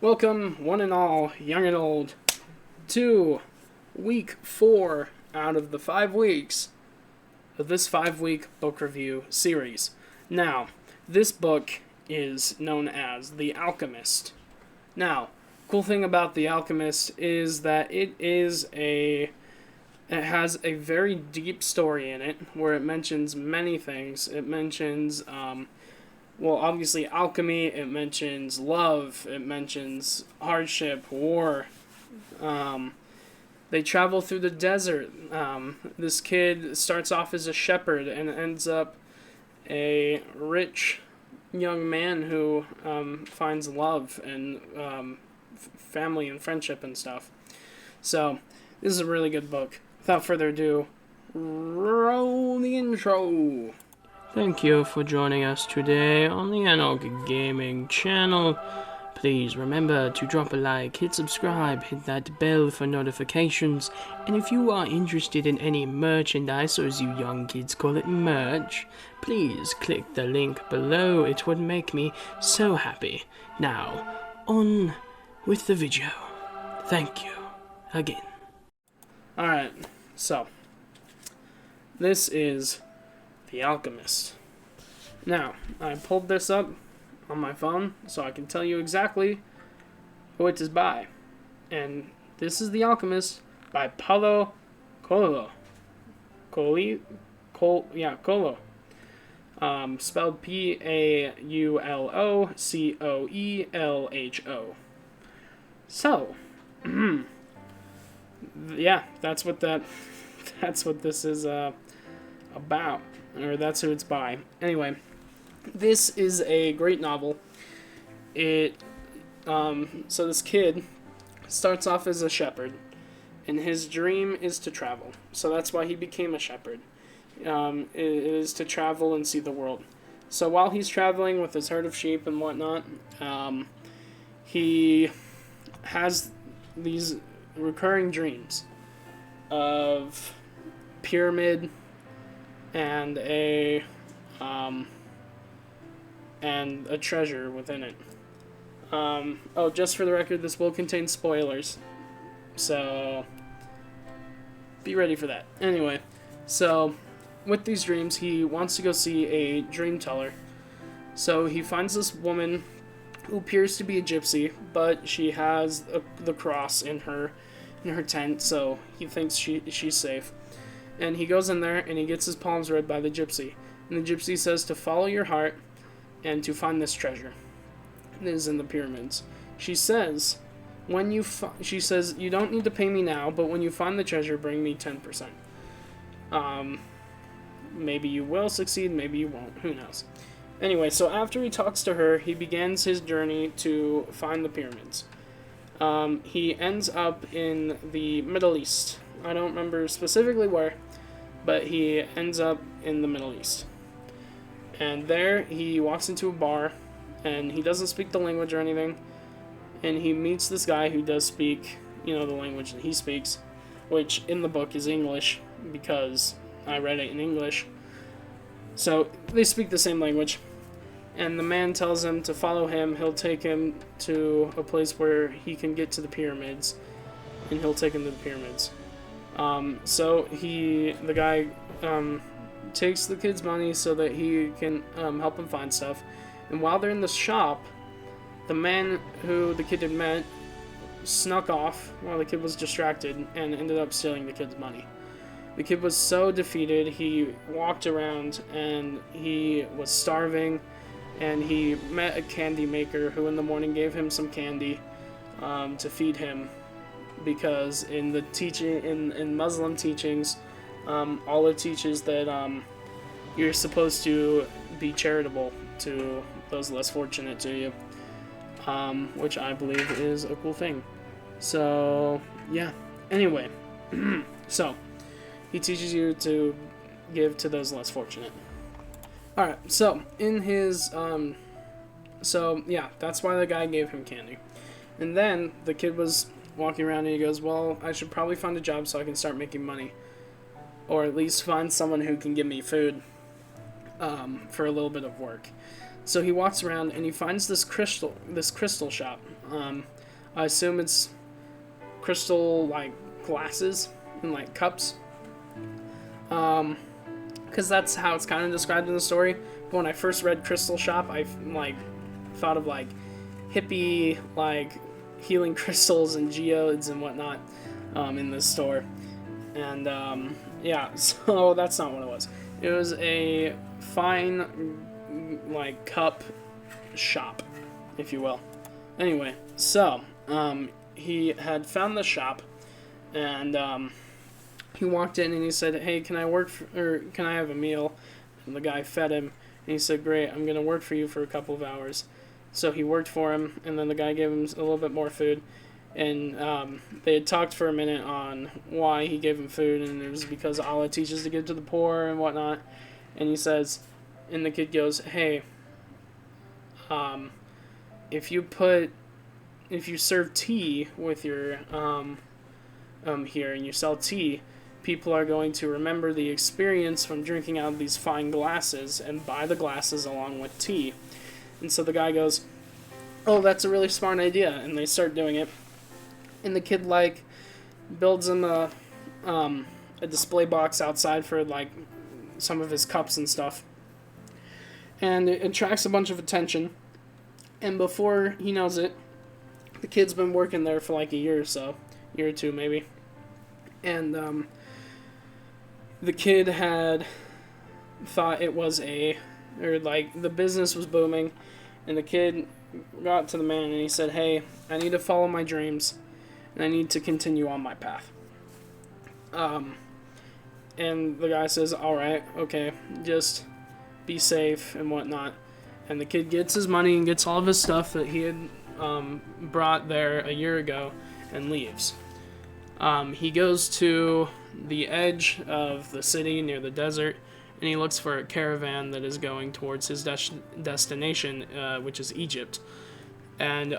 Welcome, one and all, young and old, to week 4 out of the 5 weeks of this 5-week book review series. Now, this book is known as The Alchemist. Now, cool thing about The Alchemist is that it has a very deep story in it, where it mentions many things. It mentions, obviously alchemy, it mentions love, it mentions hardship, war. They travel through the desert. This kid starts off as a shepherd and ends up a rich young man who finds love and family and friendship and stuff. So, this is a really good book. Without further ado, roll the intro. Thank you for joining us today on the Anarchy Gaming channel. Please remember to drop a like, hit subscribe, hit that bell for notifications, and if you are interested in any merchandise, or as you young kids call it, merch, please click the link below. It would make me so happy. Now, on with the video. Thank you again. Alright, so this is The Alchemist. Now, I pulled this up on my phone so I can tell you exactly who it is by. And this is The Alchemist by Paulo Coelho. Coelho. Spelled Paulocoelho. So, yeah, that's what this is about, or that's who it's by. Anyway, this is a great novel. So this kid starts off as a shepherd, and his dream is to travel. So that's why he became a shepherd. It is to travel and see the world. So while he's traveling with his herd of sheep and whatnot, he has these recurring dreams of pyramid and a treasure within it. Just for the record, this will contain spoilers, so be ready for that. Anyway, so with these dreams, he wants to go see a dream teller. So he finds this woman who appears to be a gypsy, but she has the cross in her tent, so he thinks she's safe. And he goes in there and he gets his palms read by the gypsy. And the gypsy says to follow your heart and to find this treasure. It is in the pyramids. She says, she says, you don't need to pay me now, but when you find the treasure, bring me 10%. Maybe you will succeed, maybe you won't. Who knows? Anyway, so after he talks to her, he begins his journey to find the pyramids. He ends up in the Middle East. I don't remember specifically where, but he ends up in the Middle East. And there he walks into a bar, and he doesn't speak the language or anything, and he meets this guy who does speak, the language that he speaks, which in the book is English, because I read it in English. So they speak the same language, and the man tells him to follow him. He'll take him to a place where he can get to the pyramids, and he'll take him to the pyramids. So the guy takes the kid's money so that he can help him find stuff. And while they're in the shop, the man who the kid had met snuck off while the kid was distracted and ended up stealing the kid's money. The kid was so defeated, he walked around and he was starving, and he met a candy maker who in the morning gave him some candy to feed him, because in the in Muslim teachings, Allah teaches that you're supposed to be charitable to those less fortunate to you, which I believe is a cool thing. So yeah, anyway, so he teaches you to give to those less fortunate. Alright, so in his that's why the guy gave him candy. And then the kid was walking around and he goes, well, I should probably find a job so I can start making money, or at least find someone who can give me food for a little bit of work. So he walks around and he finds this crystal shop. I assume it's crystal like glasses and like cups. Because that's how it's kind of described in the story. But when I first read Crystal Shop, I like thought of like hippie like healing crystals and geodes and whatnot in this store. And yeah, so that's not what it was. It was a fine like cup shop, if you will. Anyway, so he had found the shop, and he walked in and he said, "Hey, can I have a meal?" And the guy fed him, and he said, "Great, I'm gonna work for you for a couple of hours." So he worked for him, and then the guy gave him a little bit more food, and they had talked for a minute on why he gave him food, and it was because Allah teaches to give to the poor and whatnot. And he says, and the kid goes, "Hey, if you serve tea with your here and you sell tea, people are going to remember the experience from drinking out of these fine glasses and buy the glasses along with tea." And so the guy goes, "Oh, that's a really smart idea," and they start doing it. And the kid like builds him a display box outside for like some of his cups and stuff, and it attracts a bunch of attention. And before he knows it, the kid's been working there for like a year or two maybe. And the kid had thought it was the business was booming, and the kid got to the man and he said, "Hey, I need to follow my dreams, and I need to continue on my path." And the guy says, "All right, okay, just be safe and whatnot." And the kid gets his money and gets all of his stuff that he had brought there a year ago and leaves. He goes to the edge of the city near the desert, and he looks for a caravan that is going towards his destination, which is Egypt. And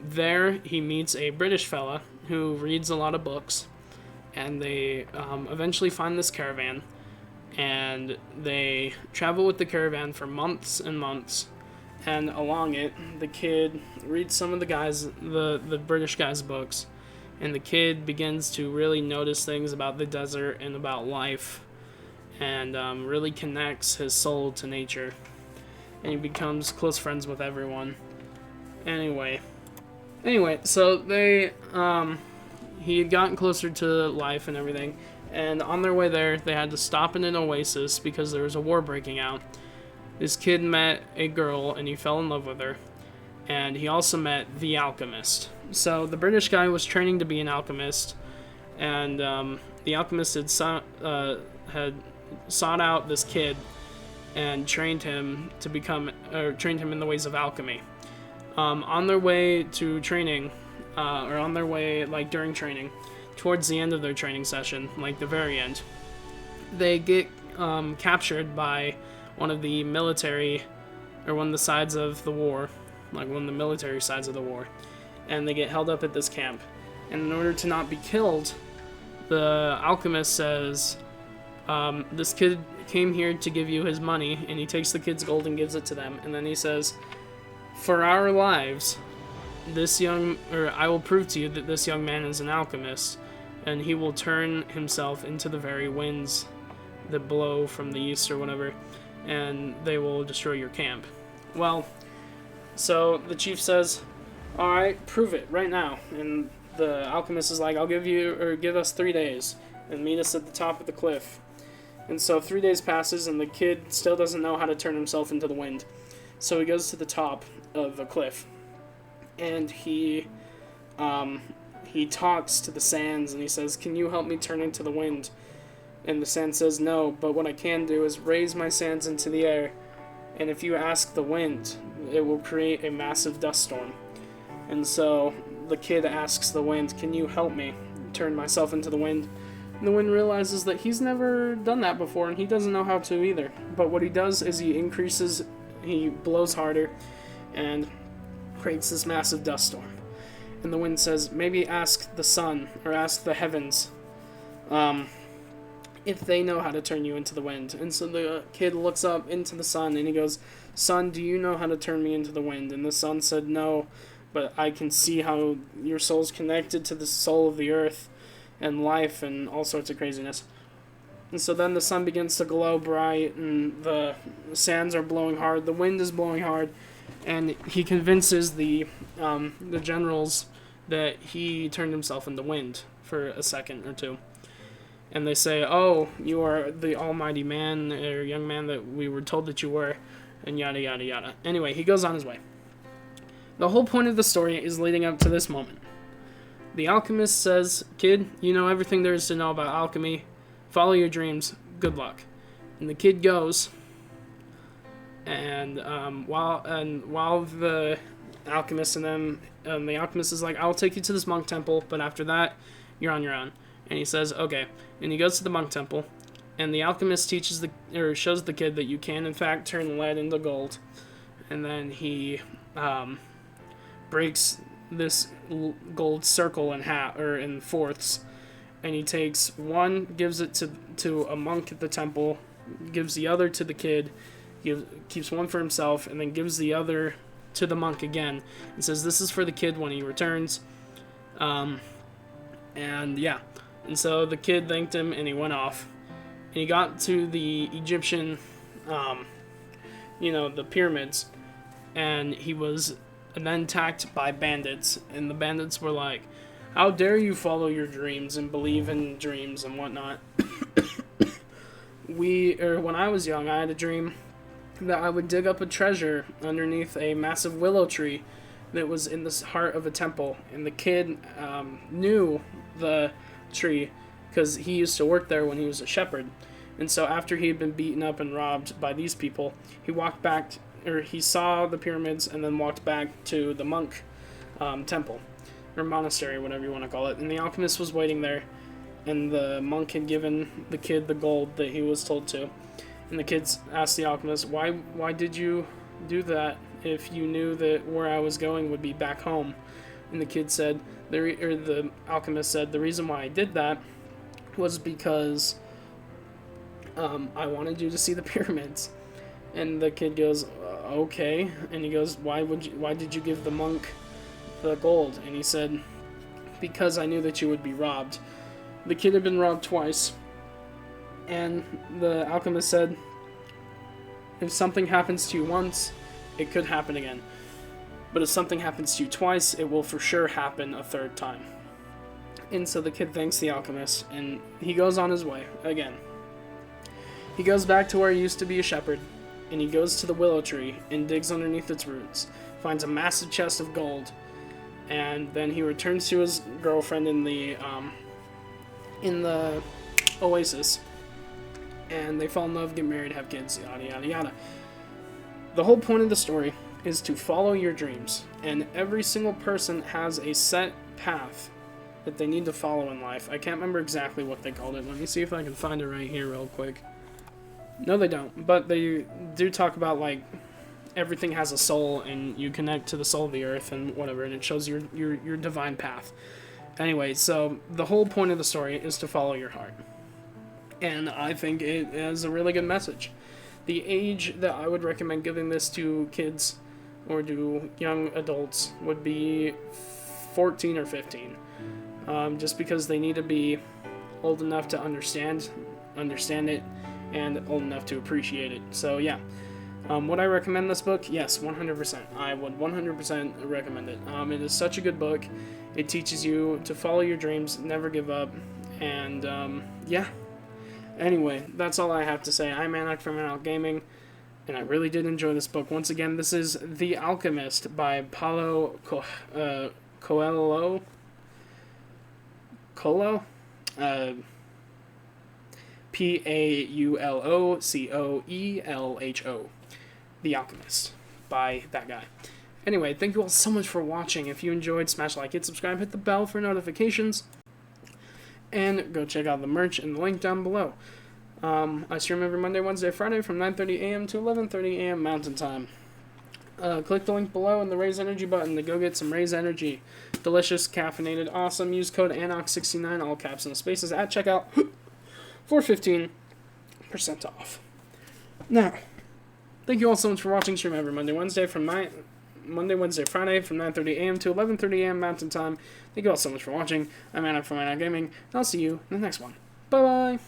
there he meets a British fella who reads a lot of books, and they eventually find this caravan, and they travel with the caravan for months and months. And along it, the kid reads some of the British guy's books, and the kid begins to really notice things about the desert and about life, and really connects his soul to nature, and he becomes close friends with everyone. Anyway, so he had gotten closer to life and everything, and on their way there, they had to stop in an oasis because there was a war breaking out. This kid met a girl, and he fell in love with her, and he also met the Alchemist. So the British guy was training to be an alchemist, and the Alchemist had sought out this kid and trained him in the ways of alchemy. On their way to training, or on their way like during training, towards the end of their training session, like the very end, they get captured by one of the military, or one of the sides of the war, like one of the military sides of the war, and they get held up at this camp. And in order to not be killed, the Alchemist says, this kid came here to give you his money, and he takes the kid's gold and gives it to them, and then he says, "For our lives, I will prove to you that this young man is an alchemist, and he will turn himself into the very winds that blow from the east," or whatever, "and they will destroy your camp." Well, so the chief says, "All right, prove it right now." And the Alchemist is like, give us 3 days and meet us at the top of the cliff." And so 3 days passes, and the kid still doesn't know how to turn himself into the wind. So he goes to the top of a cliff, and he talks to the sands, and he says, "Can you help me turn into the wind?" And the sand says, "No, but what I can do is raise my sands into the air, and if you ask the wind, it will create a massive dust storm." And so the kid asks the wind, "Can you help me turn myself into the wind?" And the wind realizes that he's never done that before, and he doesn't know how to either. But what he does is he blows harder, and creates this massive dust storm. And the wind says, "Maybe ask the sun, or ask the heavens." if they know how to turn you into the wind. And so the kid looks up into the sun and he goes, son, do you know how to turn me into the wind? And the son said, no, but I can see how your soul's connected to the soul of the earth and life and all sorts of craziness. And so then the sun begins to glow bright, and the sands are blowing hard, the wind is blowing hard, and he convinces the generals that he turned himself into wind for a second or two. And they say, oh, you are the almighty man, or young man that we were told that you were, and yada yada yada. Anyway, he goes on his way. The whole point of the story is leading up to this moment. The alchemist says, kid, you know everything there is to know about alchemy. Follow your dreams. Good luck. And the kid goes, and while the alchemist and them, the alchemist is like, I'll take you to this monk temple, but after that, you're on your own. And he says, okay. And he goes to the monk temple, and the alchemist shows the kid that you can in fact turn lead into gold. And then he breaks this gold circle in fourths. And he takes one, gives it to a monk at the temple, gives the other to the kid, keeps one for himself, and then gives the other to the monk again, and says, this is for the kid when he returns. And so the kid thanked him, and he went off. And he got to the Egyptian, the pyramids, and he was then attacked by bandits, and the bandits were like, how dare you follow your dreams and believe in dreams and whatnot. When I was young, I had a dream that I would dig up a treasure underneath a massive willow tree that was in the heart of a temple. And the kid knew the tree because he used to work there when he was a shepherd. And so after he had been beaten up and robbed by these people, he saw the pyramids and then walked back to the monk temple. Or monastery, whatever you want to call it. And the alchemist was waiting there, and the monk had given the kid the gold that he was told to. And the kids asked the alchemist, why did you do that if you knew that where I was going would be back home? And the kid said, the alchemist said, the reason why I did that was because I wanted you to see the pyramids. And the kid goes, okay. And he goes, why did you give the monk the gold? And he said, because I knew that you would be robbed. The kid had been robbed twice, and the alchemist said, if something happens to you once, it could happen again, but if something happens to you twice, it will for sure happen a third time. And so the kid thanks the alchemist, and he goes on his way again. He goes back to where he used to be a shepherd, and he goes to the willow tree and digs underneath its roots, finds a massive chest of gold. And then he returns to his girlfriend in the oasis, and they fall in love, get married, have kids, yada yada yada. The whole point of the story is to follow your dreams, and every single person has a set path that they need to follow in life. I can't remember exactly what they called it. Let me see if I can find it right here real quick. No, they don't, but they do talk about, like, everything has a soul, and you connect to the soul of the earth and whatever, and it shows your divine path. Anyway, so the whole point of the story is to follow your heart. And I think it has a really good message. The age that I would recommend giving this to kids or to young adults would be 14 or 15. Just because they need to be old enough to understand it, and old enough to appreciate it. So yeah. Would I recommend this book? Yes, 100%. I would 100% recommend it. It is such a good book. It teaches you to follow your dreams, never give up, and yeah. Anyway, that's all I have to say. I'm Anak from Anak Gaming, and I really did enjoy this book. Once again, this is The Alchemist by Paulo Coelho. Paulocoelho. The Alchemist by that guy. Anyway, thank you all so much for watching. If you enjoyed, smash like, hit subscribe, hit the bell for notifications, and go check out the merch in the link down below. I stream every Monday, Wednesday, Friday from 9:30 a.m. to 11:30 a.m. Mountain Time. Click the link below and the Raise Energy button to go get some Raise Energy. Delicious, caffeinated, awesome. Use code ANOC69, all caps and spaces, at checkout for 15% off. Now, thank you all so much for watching. Stream every Monday, Wednesday, Friday from 9:30 a.m. to 11:30 a.m. Mountain Time. Thank you all so much for watching. I'm Anna from Anna Gaming, and I'll see you in the next one. Bye-bye!